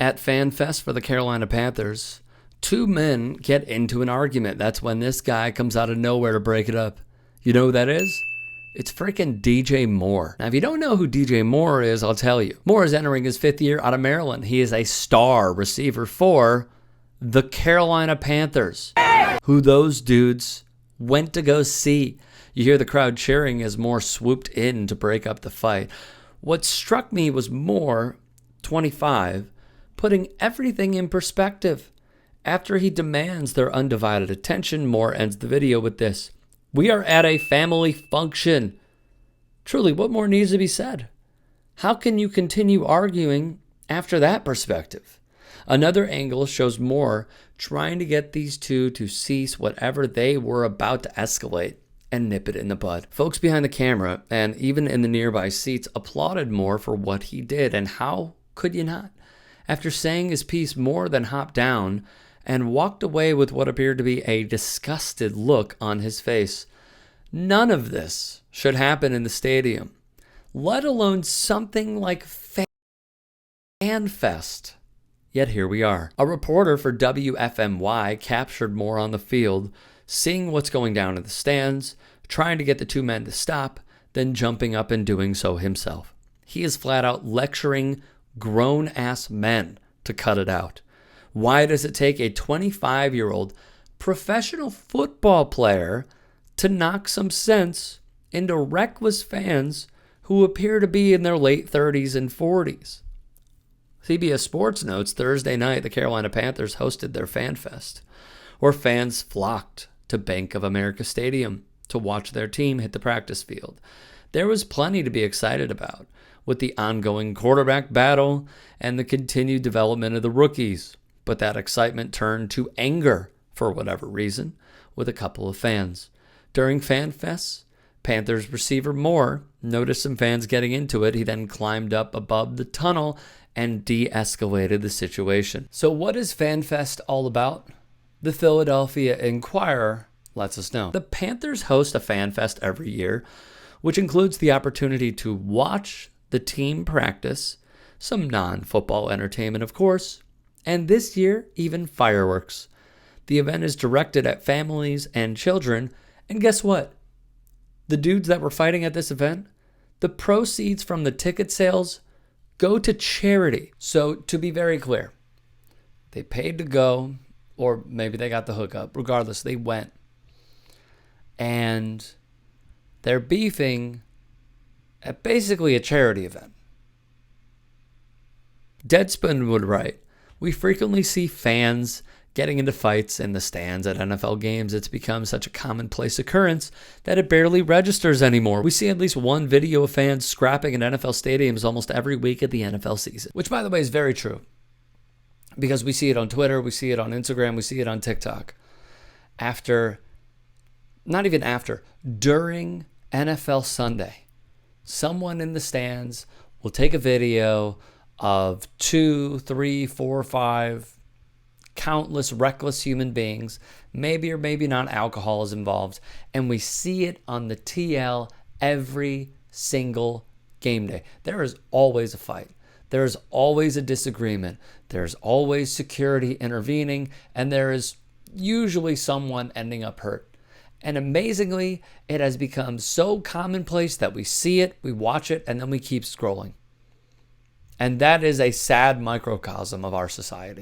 At Fan Fest for the Carolina Panthers, two men get into an argument. That's when this guy comes out of nowhere to break it up. You know who that is? It's freaking DJ Moore. Now, if you don't know who DJ Moore is, I'll tell you. Moore is entering his 5th year out of Maryland. He is a star receiver for the Carolina Panthers, who those dudes went to go see. You hear the crowd cheering as Moore swooped in to break up the fight. What struck me was Moore, 25, putting everything in perspective. After he demands their undivided attention, Moore ends the video with this: "We are at a family function." Truly, what more needs to be said? How can you continue arguing after that perspective? Another angle shows Moore trying to get these two to cease whatever they were about to escalate and nip it in the bud. Folks behind the camera and even in the nearby seats applauded Moore for what he did, and how could you not? After saying his piece, Moore then hopped down and walked away with what appeared to be a disgusted look on his face. None of this should happen in the stadium, let alone something like Fan Fest. Yet here we are. A reporter for WFMY captured Moore on the field, seeing what's going down in the stands, trying to get the two men to stop, then jumping up and doing so himself. He is flat out lecturing grown-ass men to cut it out. Why does it take a 25-year-old professional football player to knock some sense into reckless fans who appear to be in their late 30s and 40s? CBS Sports notes Thursday night the Carolina Panthers hosted their Fan Fest, where fans flocked to Bank of America Stadium to watch their team hit the practice field. There was plenty to be excited about, with the ongoing quarterback battle and the continued development of the rookies. But that excitement turned to anger for whatever reason with a couple of fans. During Fan Fest, Panthers receiver Moore noticed some fans getting into it. He then climbed up above the tunnel and de-escalated the situation. So what is Fan Fest all about? The Philadelphia Inquirer lets us know. The Panthers host a Fan Fest every year, which includes the opportunity to watch the team practice, some non-football entertainment, of course, and this year, even fireworks. The event is directed at families and children, and guess what? The dudes that were fighting at this event, the proceeds from the ticket sales go to charity. So to be very clear, they paid to go, or maybe they got the hookup. Regardless, they went. And they're beefing at basically a charity event. Deadspin would write, "We frequently see fans getting into fights in the stands at NFL games. It's become such a commonplace occurrence that it barely registers anymore. We see at least one video of fans scrapping in NFL stadiums almost every week of the NFL season." Which, by the way, is very true. Because we see it on Twitter, we see it on Instagram, we see it on TikTok. During NFL Sunday, someone in the stands will take a video of 2, 3, 4, 5 countless reckless human beings, maybe or maybe not alcohol is involved, and we see it on the TL every single game day. There is always a fight. There is always a disagreement. There's always security intervening, and there is usually someone ending up hurt. And amazingly, it has become so commonplace that we see it, we watch it, and then we keep scrolling. And that is a sad microcosm of our society.